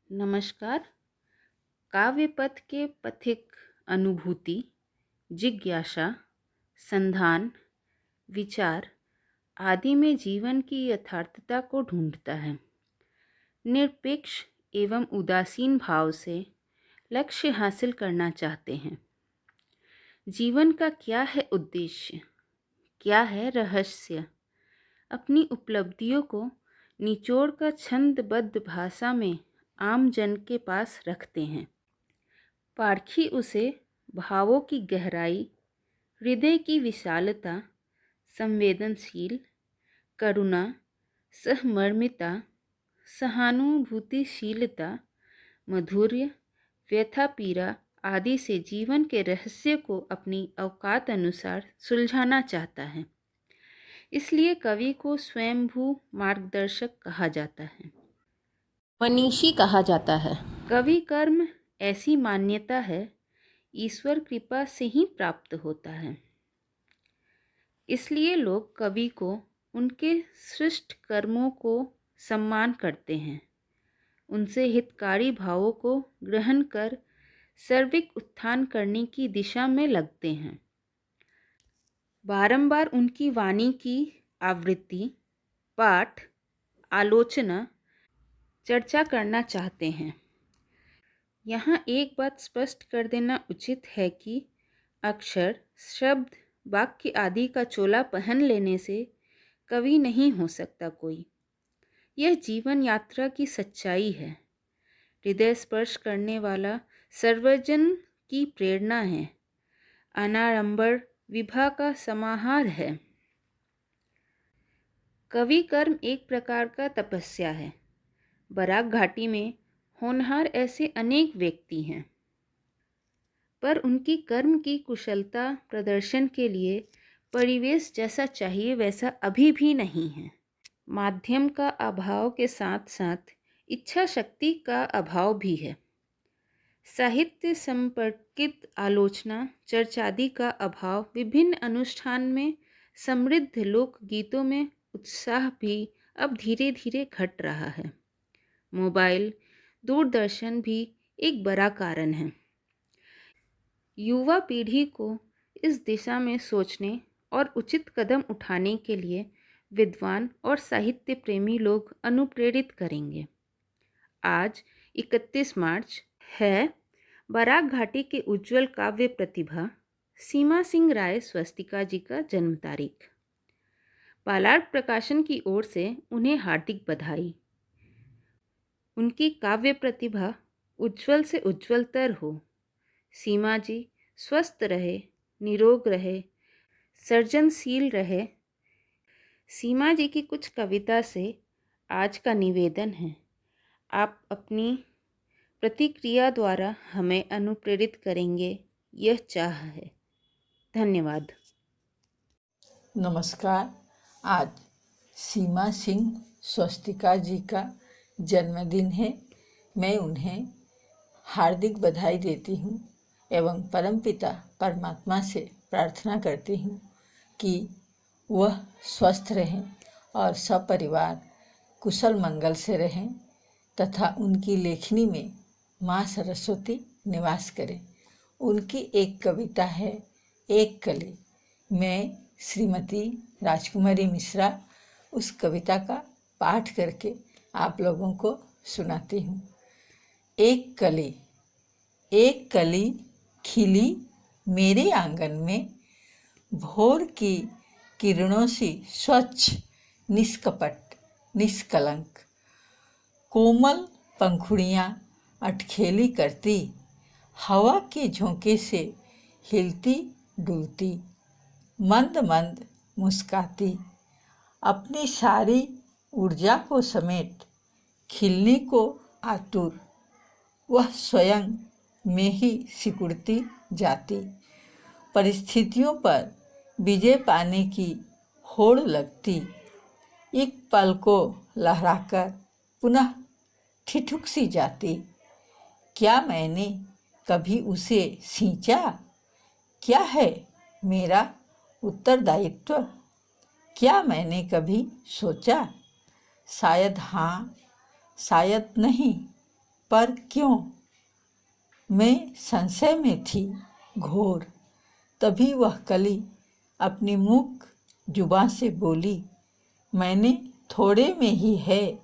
नमस्कार। काव्य पथ के पथिक अनुभूति, जिज्ञासा, संधान, विचार आदि में जीवन की यथार्थता को ढूंढता है। निरपेक्ष एवं उदासीन भाव से लक्ष्य हासिल करना चाहते हैं। जीवन का क्या है उद्देश्य, क्या है रहस्य, अपनी उपलब्धियों को निचोड़कर छंदबद्ध भाषा में आम जन के पास रखते हैं। पारखी उसे भावों की गहराई, हृदय की विशालता, संवेदनशील, करुणा, सहमर्मिता, सहानुभूतिशीलता, माधुर्य, व्यथा पीड़ा आदि से जीवन के रहस्य को अपनी औकात अनुसार सुलझाना चाहता है। इसलिए कवि को स्वयंभू मार्गदर्शक कहा जाता है, मनीषी कहा जाता है। कवि कर्म ऐसी मान्यता है ईश्वर कृपा से ही प्राप्त होता है। इसलिए लोग कवि को उनके सृष्ट कर्मों को सम्मान करते हैं, उनसे हितकारी भावों को ग्रहण कर सर्विक उत्थान करने की दिशा में लगते हैं। बारंबार उनकी वाणी की आवृत्ति, पाठ, आलोचना, चर्चा करना चाहते हैं। यहाँ एक बात स्पष्ट कर देना उचित है कि अक्षर, शब्द, वाक्य आदि का चोला पहन लेने से कवि नहीं हो सकता कोई। यह जीवन यात्रा की सच्चाई है, हृदय स्पर्श करने वाला सर्वजन की प्रेरणा है, अनाड़ंबर विभा का समाहार है। कवि कर्म एक प्रकार का तपस्या है। बराक घाटी में होनहार ऐसे अनेक व्यक्ति हैं, पर उनकी कर्म की कुशलता प्रदर्शन के लिए परिवेश जैसा चाहिए वैसा अभी भी नहीं है। माध्यम का अभाव के साथ साथ इच्छा शक्ति का अभाव भी है। साहित्य संपर्कित आलोचना, चर्चादि का अभाव, विभिन्न अनुष्ठान में समृद्ध लोक गीतों में उत्साह भी अब धीरे धीरे घट रहा है। मोबाइल, दूरदर्शन भी एक बड़ा कारण है। युवा पीढ़ी को इस दिशा में सोचने और उचित कदम उठाने के लिए विद्वान और साहित्य प्रेमी लोग अनुप्रेरित करेंगे। आज 31 मार्च है बराक घाटी के उज्जवल काव्य प्रतिभा सीमा सिंह राय स्वस्तिका जी का जन्म तारीख। पालार्ड प्रकाशन की ओर से उन्हें हार्दिक बधाई। उनकी काव्य प्रतिभा उज्जवल से उज्जवलतर हो। सीमा जी स्वस्थ रहे, निरोग रहे, सर्जनशील रहे। सीमा जी की कुछ कविता से आज का निवेदन है, आप अपनी प्रतिक्रिया द्वारा हमें अनुप्रेरित करेंगे, यह चाह है। धन्यवाद। नमस्कार। आज सीमा सिंह स्वस्तिका जी का जन्मदिन है। मैं उन्हें हार्दिक बधाई देती हूँ एवं परमपिता परमात्मा से प्रार्थना करती हूँ कि वह स्वस्थ रहें और सपरिवार कुशल मंगल से रहें तथा उनकी लेखनी में माँ सरस्वती निवास करें। उनकी एक कविता है, एक कली। मैं श्रीमती राजकुमारी मिश्रा उस कविता का पाठ करके आप लोगों को सुनाती हूँ। एक कली खिली मेरे आंगन में, भोर की किरणों सी स्वच्छ, निष्कपट, निष्कलंक। कोमल पंखुड़ियाँ अटखेली करती, हवा के झोंके से हिलती डुलती, मंद मंद मुस्काती, अपनी सारी ऊर्जा को समेट खिलने को आतुर, वह स्वयं में ही सिकुड़ती जाती। परिस्थितियों पर विजय पाने की होड़ लगती, एक पल को लहराकर पुनः ठिठुक सी जाती। क्या मैंने कभी उसे सींचा? क्या है मेरा उत्तरदायित्व? क्या मैंने कभी सोचा? शायद हाँ, शायद नहीं, पर क्यों? मैं संशय में थी घोर। तभी वह कली अपनी मुख जुबां से बोली, मैंने थोड़े में ही है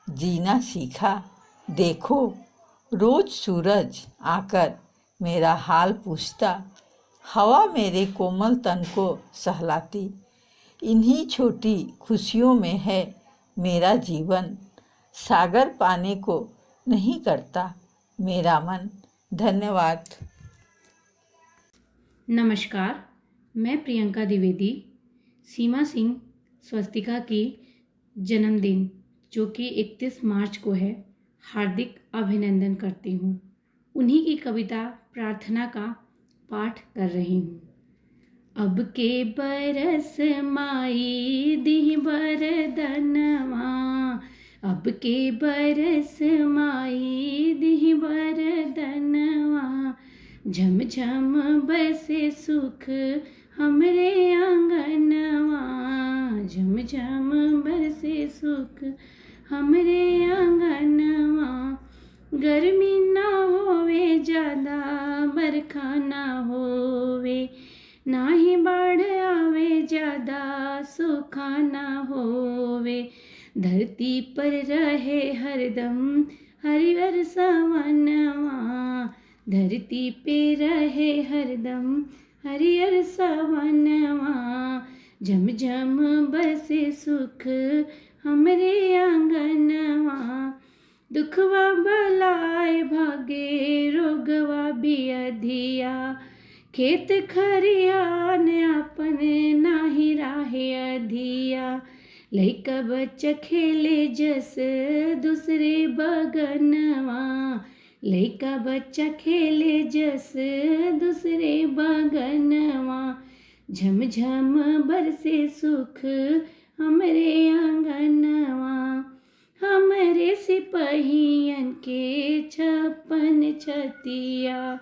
जीना सीखा। देखो रोज सूरज आकर मेरा हाल पूछता, हवा मेरे कोमल तन को सहलाती। इन्हीं छोटी खुशियों में है मेरा जीवन, सागर पाने को नहीं करता मेरा मन। धन्यवाद। नमस्कार, मैं प्रियंका द्विवेदी सीमा सिंह स्वस्तिका की जन्मदिन जो कि 31 मार्च को है, हार्दिक अभिनंदन करती हूँ। उन्हीं की कविता प्रार्थना का पाठ कर रही हूँ। अब के बरस माई दी बरदनवा, अब के बरस माई दी बरदनवा, झम झम बरसे सुख हमरे आंगनवा, झम झम बरसे सुख हमरे आंगनवा। गर्मी ना होवे ज़्यादा, बरखा ना होवे, ना ही बाढ़ आवे ज़्यादा, सूखा ना होवे। धरती पर रहे हरदम हरिहर सवनवा, धरती पे रहे हरदम हरिहर सवनवा, झम झम बरसे सुख हमरे आंगनवा। दुखवा बलाय भागे रोगवा भी अधिया, खेत खरियान अपने नाही राहे अधिया। लइका बच्चा खेले जस दूसरे बगनवा, लइका बच्चा खेले जस दूसरे बगनवा, झम झम बरसे सुख हमरे आंगनवा। हमरे सिपहियन के छप्पन छतिया,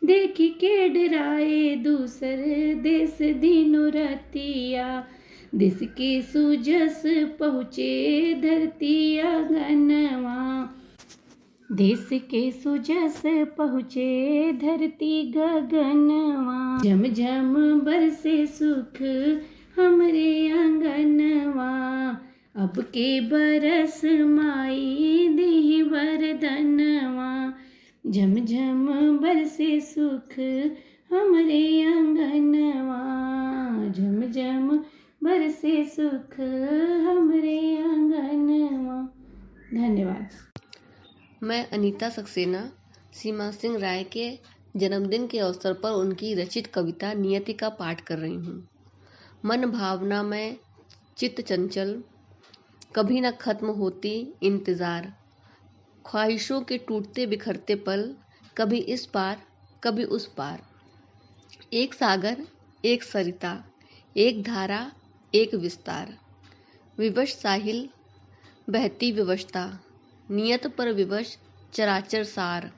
देखी के डराए दूसर देश दिनो रतिया। देश के सुजस पहुँचे धरती आंगनवा, देश के सुजस पहुँचे धरती गगनवा, झम झम बरसे सुख हमरे आंगनवा। अब के बरस माई दी वरदनवा, झम झम बरसे सुख हमरे आंगनवा, झम झम बरसे सुख हमरे आंगनवा। धन्यवाद। मैं अनीता सक्सेना सीमा सिंह राय के जन्मदिन के अवसर पर उनकी रचित कविता नियति का पाठ कर रही हूँ। मन भावना में चित्त चंचल, कभी न खत्म होती इंतज़ार। ख्वाहिशों के टूटते बिखरते पल, कभी इस पार कभी उस पार। एक सागर एक सरिता, एक धारा एक विस्तार। विवश साहिल बहती विवशता, नियत पर विवश चराचर सार।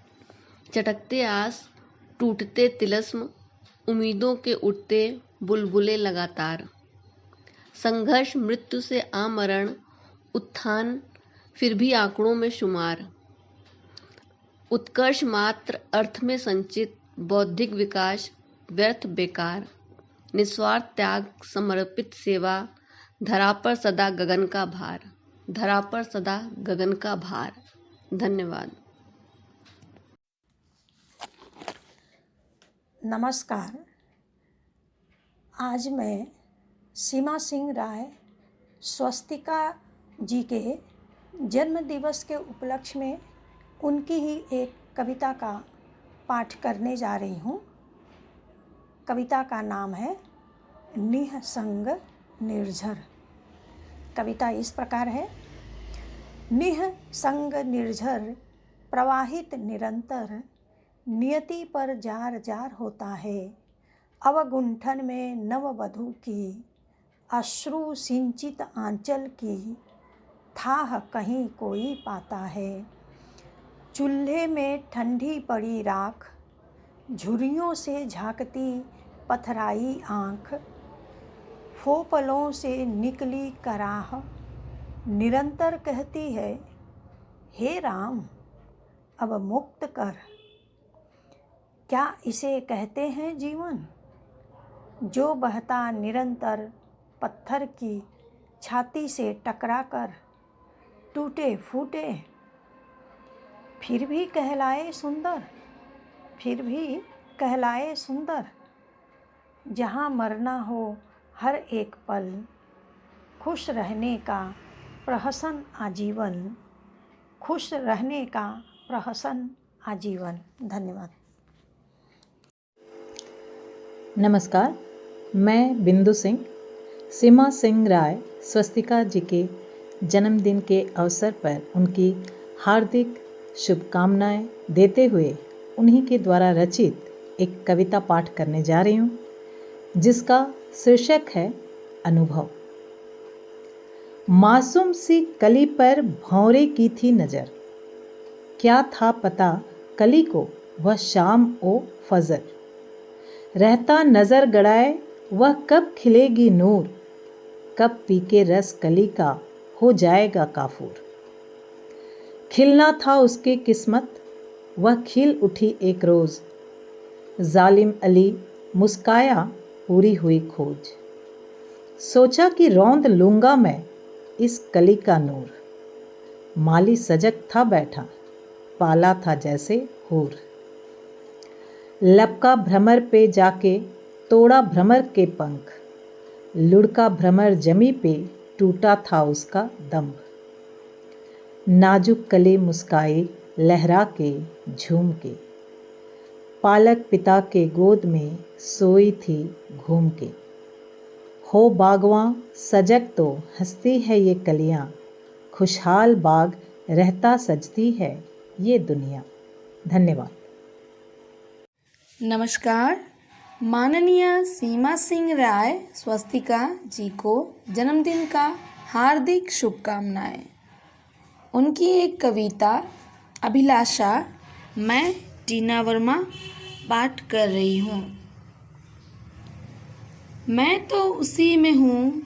चटकते आस टूटते तिलस्म, उम्मीदों के उठते बुलबुले लगातार। संघर्ष मृत्यु से आमरण, उत्थान फिर भी आंकड़ों में शुमार। उत्कर्ष मात्र अर्थ में संचित, बौद्धिक विकास व्यर्थ बेकार। निस्वार्थ त्याग समर्पित सेवा, धरा पर सदा गगन का भार, धरा पर सदा गगन का भार। धन्यवाद। नमस्कार, आज मैं सीमा सिंह राय स्वस्तिका जी के जन्म दिवस के उपलक्ष्य में उनकी ही एक कविता का पाठ करने जा रही हूँ। कविता का नाम है निःसंग निर्झर। कविता इस प्रकार है। निःसंग निर्झर प्रवाहित निरंतर, नियति पर जार जार होता है। अवगुंठन में नववधू की, अश्रु सिंचित आंचल की, थाह कहीं कोई पाता है। चूल्हे में ठंडी पड़ी राख, झुर्रियों से झांकती पथराई आँख। फोपलों से निकली कराह, निरंतर कहती है, हे राम अब मुक्त कर। क्या इसे कहते हैं जीवन, जो बहता निरंतर पत्थर की छाती से टकरा कर टूटे फूटे, फिर भी कहलाए सुंदर, फिर भी कहलाए सुंदर। जहाँ मरना हो हर एक पल, खुश रहने का प्रहसन आजीवन, खुश रहने का प्रहसन आजीवन। धन्यवाद। नमस्कार, मैं बिंदु सिंह सीमा सिंह राय स्वस्तिका जी के जन्मदिन के अवसर पर उनकी हार्दिक शुभकामनाएं देते हुए उन्हीं के द्वारा रचित एक कविता पाठ करने जा रही हूँ, जिसका शीर्षक है अनुभव। मासूम सी कली पर भौरे की थी नज़र, क्या था पता कली को वह शाम ओ फजर। रहता नज़र गड़ाए वह कब खिलेगी नूर, कब पी के रस कली का हो जाएगा काफूर। खिलना था उसकी किस्मत, वह खिल उठी एक रोज़, जालिम अली मुस्काया पूरी हुई खोज। सोचा कि रौंद लूँगा मैं इस कली का नूर, माली सजग था बैठा पाला था जैसे हूर। लपका भ्रमर पे जाके तोड़ा भ्रमर के पंख, लुढ़का भ्रमर जमी पे टूटा था उसका दंभ। नाजुक कली मुस्काई लहरा के झूम के, पालक पिता के गोद में सोई थी घूम के। हो बागवां सजग तो हंसती है ये कलियां, खुशहाल बाग रहता सजती है ये दुनिया। धन्यवाद। नमस्कार, माननीय सीमा सिंह राय स्वस्तिका जी को जन्मदिन का हार्दिक शुभकामनाएं। उनकी एक कविता अभिलाषा मैं टीना वर्मा पाठ कर रही हूँ। मैं तो उसी में हूँ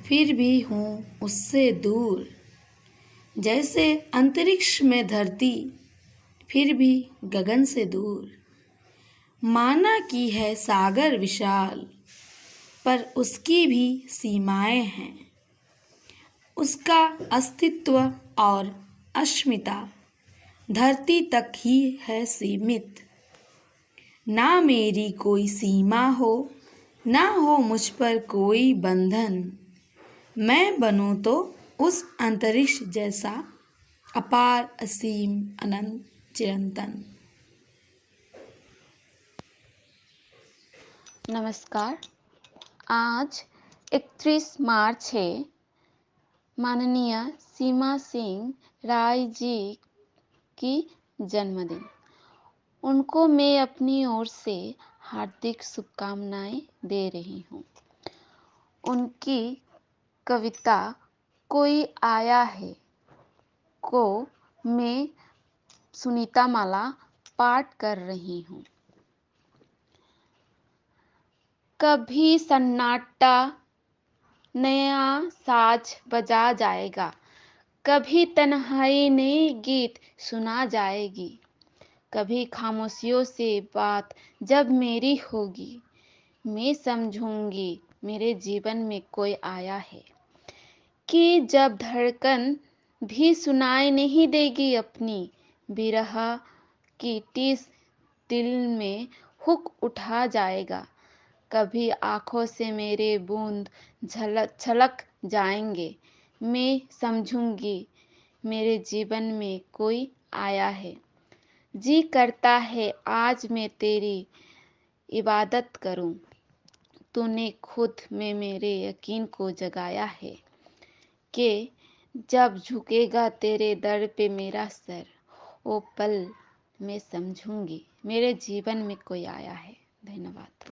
फिर भी हूँ उससे दूर, जैसे अंतरिक्ष में धरती फिर भी गगन से दूर। माना की है सागर विशाल, पर उसकी भी सीमाएं हैं। उसका अस्तित्व और अस्मिता धरती तक ही है सीमित। ना मेरी कोई सीमा हो, ना हो मुझ पर कोई बंधन। मैं बनूं तो उस अंतरिक्ष जैसा अपार असीम अनंत चिरंतन। नमस्कार, आज 31 मार्च है। माननीय सीमा सिंह राय जी की जन्मदिन। उनको मैं अपनी ओर से हार्दिक शुभकामनाएं दे रही हूँ। उनकी कविता कोई आया है को मैं सुनीता माला पाठ कर रही हूँ। कभी सन्नाटा नया साज बजा जाएगा, कभी तन्हाई नई गीत सुना जाएगी। कभी खामोशियों से बात जब मेरी होगी, मैं समझूंगी मेरे जीवन में कोई आया है। कि जब धड़कन भी सुनाई नहीं देगी अपनी, विरह की टीस दिल में हुक उठा जाएगा। कभी आँखों से मेरे बूंद छलक जाएंगे, मैं समझूंगी मेरे जीवन में कोई आया है। जी करता है आज मैं तेरी इबादत करूं, तूने खुद में मेरे यकीन को जगाया है। कि जब झुकेगा तेरे दर पे मेरा सर, ओ पल मैं समझूंगी मेरे जीवन में कोई आया है। धन्यवाद।